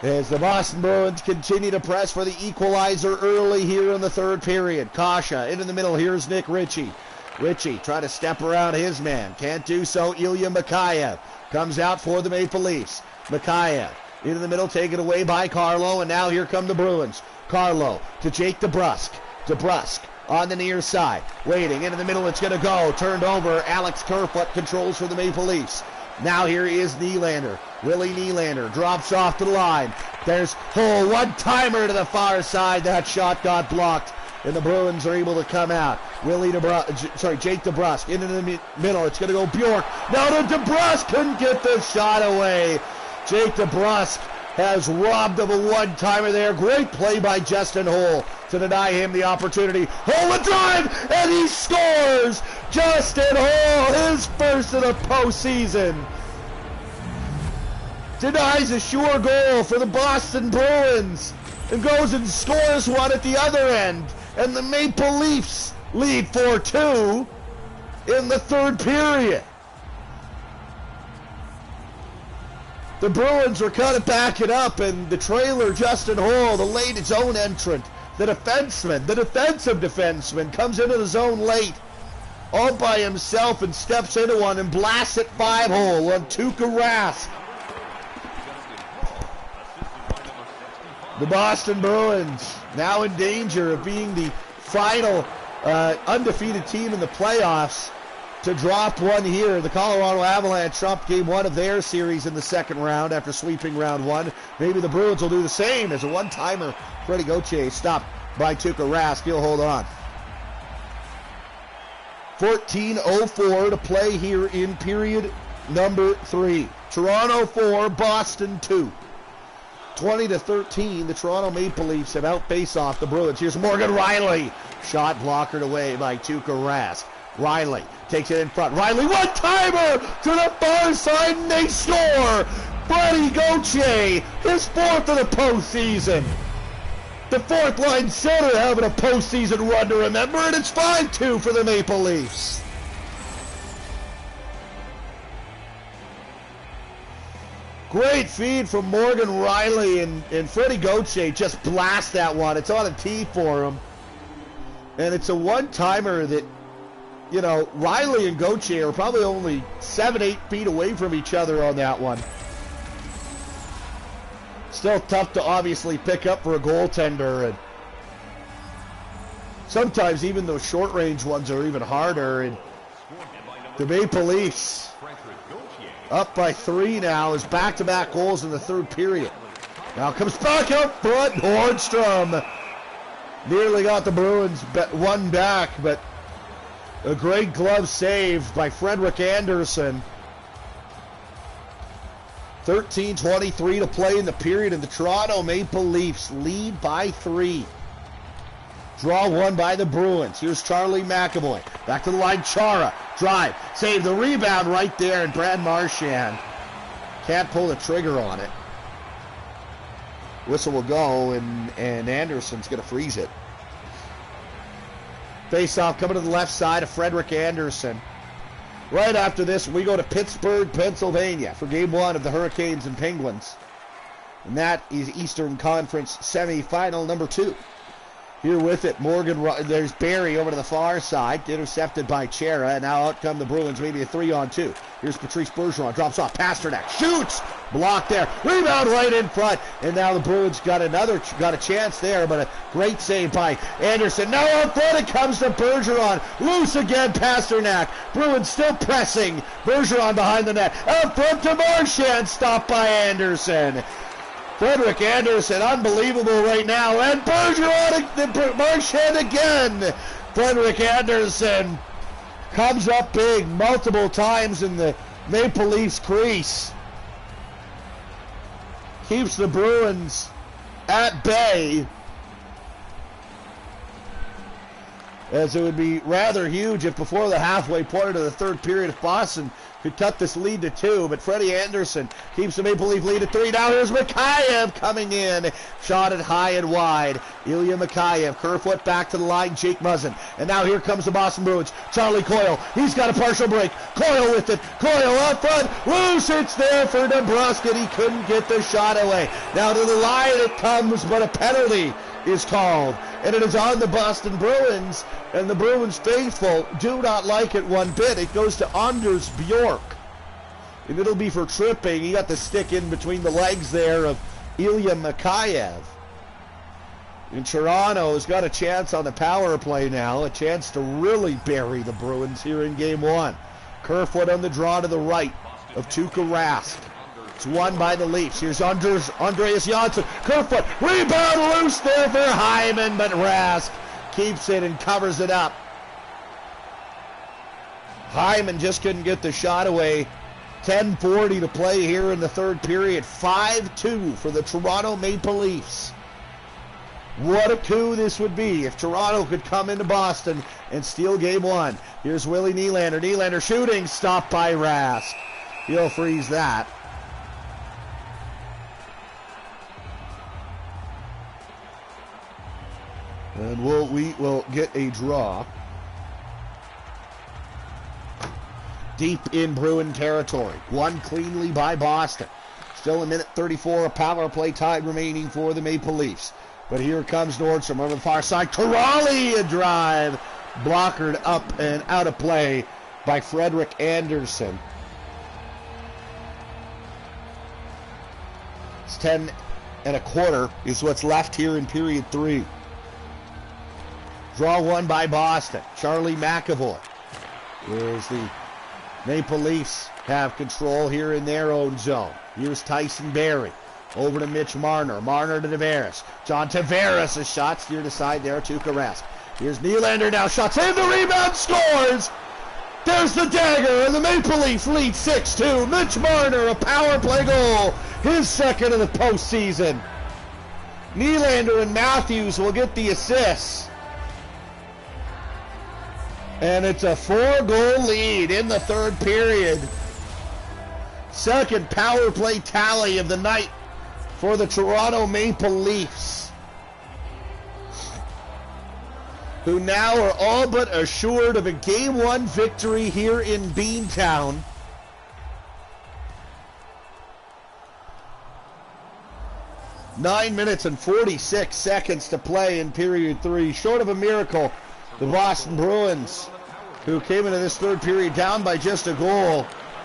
As the Boston Bruins continue to press for the equalizer early here in the third period. Kasha into the middle. Here's Nick Ritchie. Ritchie trying to step around his man. Can't do so. Ilya Mikheyev comes out for the Maple Leafs. Mikheyev into the middle, taken away by Carlo. And now here come the Bruins. Carlo to Jake DeBrusk. DeBrusk on the near side. Waiting into the middle. It's going to go. Turned over. Alex Kerfoot controls for the Maple Leafs. Now here is Nylander. Willie Nylander drops off to the line. There's one-timer to the far side. That shot got blocked, and the Bruins are able to come out. Jake DeBrusk into the middle. It's going to go Bjork. Now to DeBrusk. Couldn't get the shot away. Jake DeBrusk has robbed of a one-timer there. Great play by Justin Holl to deny him the opportunity. Holl a drive, and he scores! Justin Holl, his first of the postseason. Denies a sure goal for the Boston Bruins and goes and scores one at the other end. And the Maple Leafs lead 4-2 in the third period. The Bruins were kind of backing up, and the trailer, Justin Holl, the late zone entrant, the defenseman, the defensive defenseman, comes into the zone late all by himself and steps into one and blasts it 5-hole on Tuukka Rask. The Boston Bruins now in danger of being the final undefeated team in the playoffs to drop one here. The Colorado Avalanche dropped game one of their series in the second round after sweeping round one. Maybe the Bruins will do the same as a one-timer. Freddie Gauthier stopped by Tuukka Rask. He'll hold on. 14:04 to play here in period number 3. Toronto 4, Boston 2. 20-13, the Toronto Maple Leafs have out-face-off the Bruins. Here's Morgan Rielly. Shot blockered away by Tuukka Rask. Rielly takes it in front. Rielly, one-timer to the far side, and they score! Freddie Gauthier, his fourth of the postseason. The fourth-line center having a postseason run to remember, and it's 5-2 for the Maple Leafs. Great feed from Morgan Rielly, and Freddie Gauthier just blast that one. It's on a tee for him. And it's a one-timer that, you know, Rielly and Gauthier are probably only 7-8 feet away from each other on that one. Still tough to obviously pick up for a goaltender. And sometimes even those short-range ones are even harder. And the Maple Leafs up by 3 now, is back-to-back goals in the third period. Now comes back up front, Nordstrom. Nearly got the Bruins one back, but a great glove save by Frederick Anderson. 13:23 to play in the period, and the Toronto Maple Leafs lead by 3. Draw one by the Bruins. Here's Charlie McAvoy. Back to the line, Chara. Drive. Save the rebound right there, and Brad Marchand can't pull the trigger on it. Whistle will go, and Anderson's going to freeze it. Face-off coming to the left side of Frederick Anderson. Right after this, we go to Pittsburgh, Pennsylvania for game one of the Hurricanes and Penguins. And that is Eastern Conference semifinal number 2. Here with it, there's Barry over to the far side, intercepted by Chara, and now out come the Bruins, maybe a 3-on-2. Here's Patrice Bergeron, drops off, Pasternak, shoots! Blocked there. Rebound right in front. And now the Bruins got a chance there, but a great save by Anderson. Now up front it comes to Bergeron. Loose again, Pasternak. Bruins still pressing. Bergeron behind the net. Up front to Marchand. Stopped by Anderson. Frederik Anderson, unbelievable right now. And Bergeron, Marchand again. Frederik Anderson comes up big multiple times in the Maple Leafs crease. Keeps the Bruins at bay, as it would be rather huge if before the halfway point of the third period if Boston could cut this lead to 2, but Freddie Anderson keeps the Maple Leaf lead at 3. Now here's Mikheyev coming in. Shot it high and wide. Ilya Mikheyev, Kerfoot back to the line, Jake Muzzin. And now here comes the Boston Bruins. Charlie Coyle, he's got a partial break. Coyle with it. Coyle up front. Loose, it's there for DeBrusque, and he couldn't get the shot away. Now to the line it comes, but a penalty is called. And it is on the Boston Bruins, and the Bruins faithful do not like it one bit. It goes to Anders Bjork, and it'll be for tripping. He got the stick in between the legs there of Ilya Mikheyev. And Toronto's got a chance on the power play now, a chance to really bury the Bruins here in Game 1. Kerfoot on the draw to the right of Tuukka Rask. It's won by the Leafs. Here's Andreas Johnsson. Kerfoot. Rebound loose there for Hyman, but Rask keeps it and covers it up. Hyman just couldn't get the shot away. 10:40 to play here in the third period. 5-2 for the Toronto Maple Leafs. What a coup this would be if Toronto could come into Boston and steal Game 1. Here's Willie Nylander. Nylander shooting. Stopped by Rask. He'll freeze that. And we will get a draw deep in Bruin territory. Won cleanly by Boston. Still a minute 34 of power play time remaining for the Maple Leafs. But here comes Nordstrom over the far side. Corrali, a drive. Blockered up and out of play by Frederik Anderson. It's 10 and a quarter is what's left here in period 3. Draw won by Boston. Charlie McAvoy. Here's the Maple Leafs have control here in their own zone. Here's Tyson Barrie. Over to Mitch Marner. Marner to Tavares. John Tavares, a shot steered aside there. Tuukka Rask. Here's Nylander now. Shots in, the rebound, scores! There's the dagger, and the Maple Leafs lead 6-2. Mitch Marner, a power play goal. His second of the postseason. Nylander and Matthews will get the assists. And it's a 4-goal lead in the third period. Second power play tally of the night for the Toronto Maple Leafs, who now are all but assured of a Game 1 victory here in Beantown. Nine minutes and 46 seconds to play in period 3. Short of a miracle, the Boston Bruins, who came into this third period down by just a goal,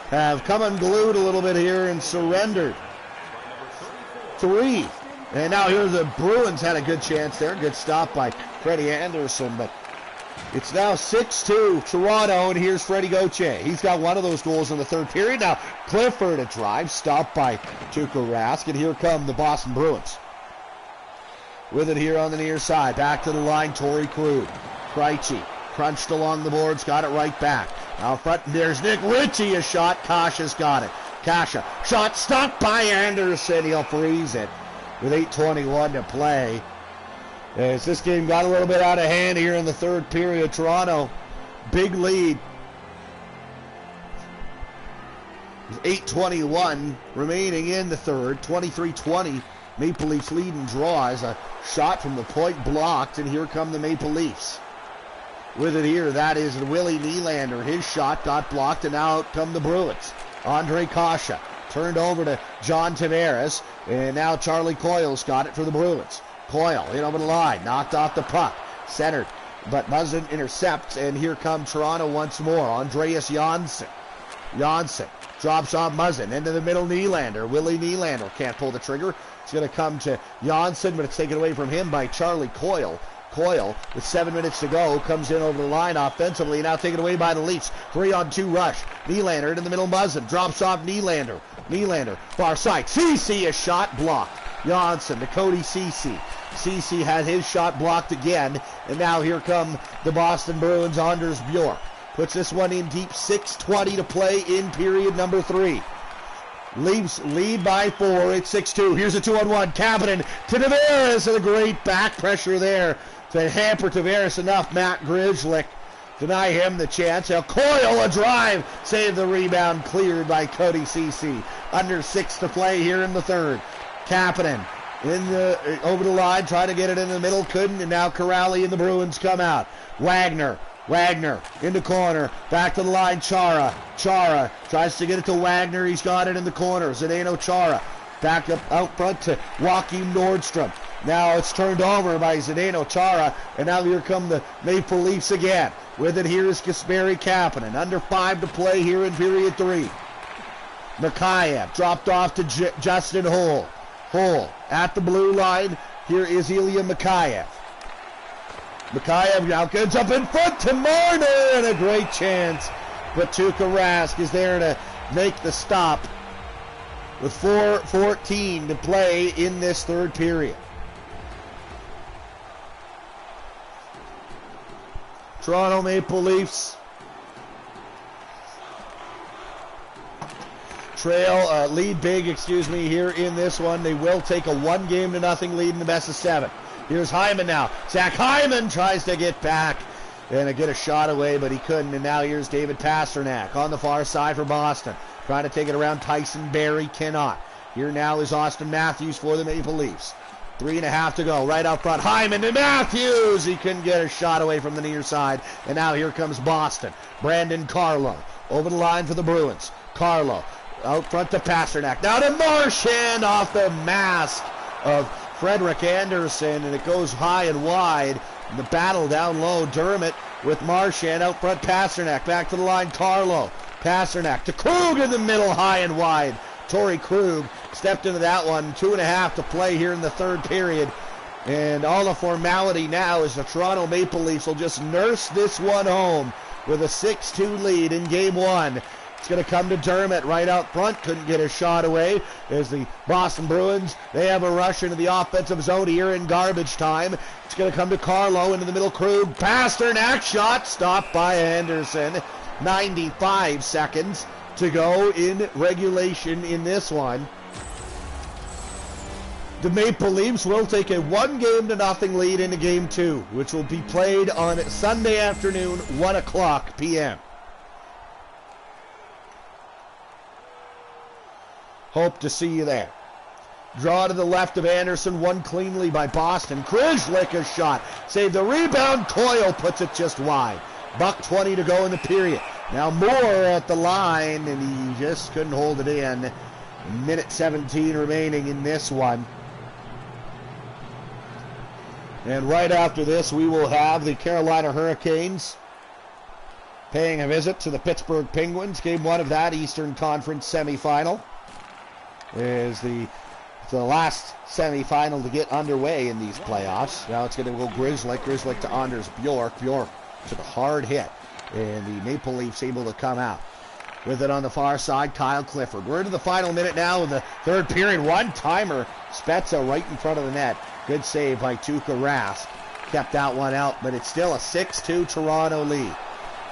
have come unglued a little bit here and surrendered. 3. And now here the Bruins had a good chance there. Good stop by Freddie Anderson, but it's now 6-2 Toronto, and here's Freddie Gauthier. He's got one of those goals in the third period. Now Clifford, a drive, stopped by Tuukka Rask, and here come the Boston Bruins. With it here on the near side. Back to the line, Torrey Krug. Krejci crunched along the boards, got it right back. Out front, there's Nick Ritchie, a shot. Kasha's got it. Kasha, shot stopped by Anderson. He'll freeze it with 8:21 to play. As this game got a little bit out of hand here in the third period, Toronto, big lead. 8:21 remaining in the third. 23-20. Maple Leafs lead and draws. A shot from the point blocked, and here come the Maple Leafs. With it here, that is Willie Nylander. His shot got blocked, and now out come the Bruins. Andre Kasha turned over to John Tavares, and now Charlie Coyle's got it for the Bruins. Coyle in over the line, knocked off the puck, centered, but Muzzin intercepts, and here come Toronto once more. Andreas Johnsson Janssen drops on Muzzin into the middle. Nylander. Willie Nylander can't pull the trigger. It's going to come to Janssen, but it's taken away from him by Charlie Coyle. Coyle, with 7 minutes to go, comes in over the line offensively, now taken away by the Leafs. 3-on-2 rush. Nylander into the middle. Muzzin drops off Nylander. Nylander, far side. Ceci, a shot blocked. Janssen to Cody Ceci. Ceci had his shot blocked again, and now here come the Boston Bruins. Anders Bjork puts this one in deep. 6:20 to play in period number 3. Leafs lead by 4. It's 6-2. Here's a 2-on-1. Kapanen to Tavares, and a great back pressure there to hamper Tavares enough. Matt Grzelcyk deny him the chance. Now Coyle, a drive, save the rebound, cleared by Cody Ceci. Under 6 to play here in the third. Kapanen over the line, trying to get it in the middle, couldn't, and now Corrali and the Bruins come out. Wagner in the corner, back to the line. Chara tries to get it to Wagner. He's got it in the corner. Zdeno Chara back up out front to Joakim Nordstrom. Now it's turned over by Zdeno Chara, and now here come the Maple Leafs again. With it, here is Kasperi Kapanen. Under 5 to play here in period 3. Mikheyev dropped off to Justin Holl. Holl at the blue line. Here is Ilya Mikheyev. Mikheyev now gets up in front to Marner, and a great chance. But Tuukka Rask is there to make the stop with 4:14 to play in this third period. Toronto Maple Leafs lead big, here in this one. They will take a 1-0 lead in the best of 7. Here's Hyman now. Zach Hyman tries to get back and get a shot away, but he couldn't. And now here's David Pastrnak on the far side for Boston. Trying to take it around Tyson Barrie, cannot. Here now is Austin Matthews for the Maple Leafs. 3.5 to go. Right out front, Hyman to Matthews. He couldn't get a shot away from the near side. And now here comes Boston. Brandon Carlo over the line for the Bruins. Carlo out front to Pastrnak. Now to Marchand off the mask of Frederick Anderson, and it goes high and wide. The battle down low. Dermott with Marchand out front. Pastrnak back to the line. Carlo. Pastrnak to Krug in the middle, high and wide. Torrey Krug stepped into that one. 2.5 to play here in the third period. And all the formality now is the Toronto Maple Leafs will just nurse this one home with a 6-2 lead in game 1. It's going to come to Dermott right out front. Couldn't get a shot away. As the Boston Bruins, they have a rush into the offensive zone here in garbage time. It's going to come to Carlo into the middle. Krug, Pastrnak shot stopped by Anderson. 95 seconds to go in regulation in this one. The Maple Leafs will take a 1-0 lead into game 2, which will be played on Sunday afternoon, 1:00 p.m. Hope to see you there. Draw to the left of Anderson, won cleanly by Boston. Grzelcyk a shot. Save the rebound. Coyle puts it just wide. $1:20 to go in the period. Now Moore at the line, and he just couldn't hold it in. Minute 17 remaining in this one. And right after this, we will have the Carolina Hurricanes paying a visit to the Pittsburgh Penguins. Game 1 of that Eastern Conference semifinal is the last semifinal to get underway in these playoffs. Now it's going to go Grzelcyk to Anders Bjork. Bjork took a hard hit, and the Maple Leafs able to come out with it on the far side. Kyle Clifford. We're into the final minute now of the third period. One-timer. Spezza right in front of the net. Good save by Tuukka Rask. Kept that one out, but it's still a 6-2 Toronto lead.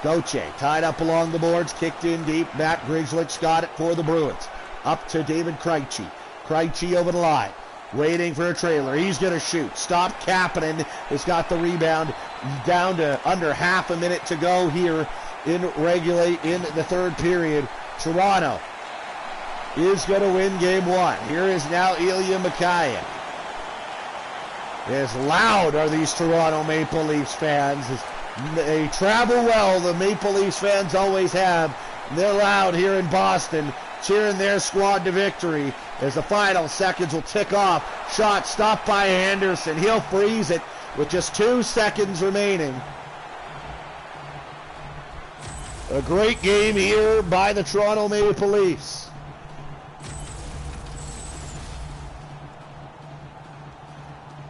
Gauthier tied up along the boards, kicked in deep. Matt Grzelcyk's got it for the Bruins. Up to David Krejci. Krejci over the line. Waiting for a trailer. He's going to shoot. Stop. Kapanen has got the rebound. Down to under half a minute to go here in the third period. Toronto is going to win game 1. Here is now Ilya Mikheyev. As loud are these Toronto Maple Leafs fans. They travel well. The Maple Leafs fans always have. They're loud here in Boston, cheering their squad to victory as the final seconds will tick off. Shot stopped by Anderson. He'll freeze it with just 2 seconds remaining. A great game here by the Toronto Maple Leafs.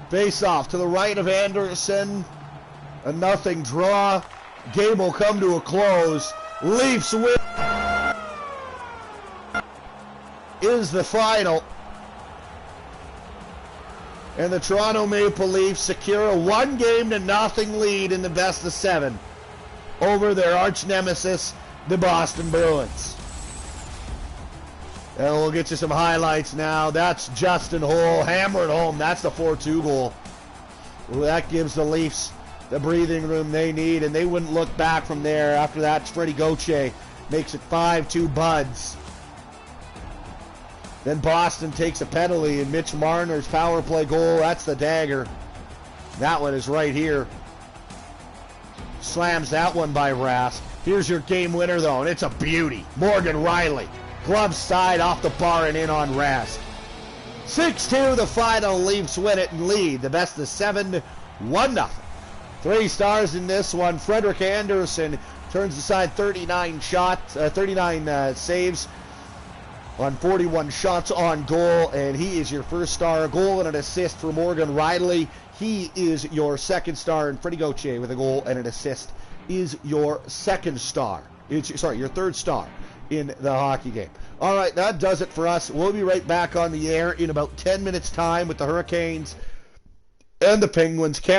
Face-off to the right of Anderson. A nothing draw. Game will come to a close. Leafs win. Is the final. And the Toronto Maple Leafs secure a 1-0 lead in the best of 7 over their arch nemesis, the Boston Bruins. And we'll get you some highlights now. That's Justin Holl, hammered home. That's the 4-2 goal. Well, that gives the Leafs the breathing room they need, and they wouldn't look back from there. After that, Freddie Gauthier makes it 5-2 Buds. Then Boston takes a penalty, and Mitch Marner's power play goal, that's the dagger. That one is right here. Slams that one by Rask. Here's your game winner, though, and it's a beauty. Morgan Riley. Glove side off the bar and in on Rask. 6-2 the final. Leafs win it and lead. The best of 7, 1-0. 3 stars in this one. Frederik Andersen turns aside 39 saves on 41 shots on goal, and he is your first star. A goal and an assist for Morgan Riley. He is your second star, and Freddie Gauthier with a goal and an assist is your second star. Your third star in the hockey game. All right, that does it for us. We'll be right back on the air in about 10 minutes' time with the Hurricanes and the Penguins. Can't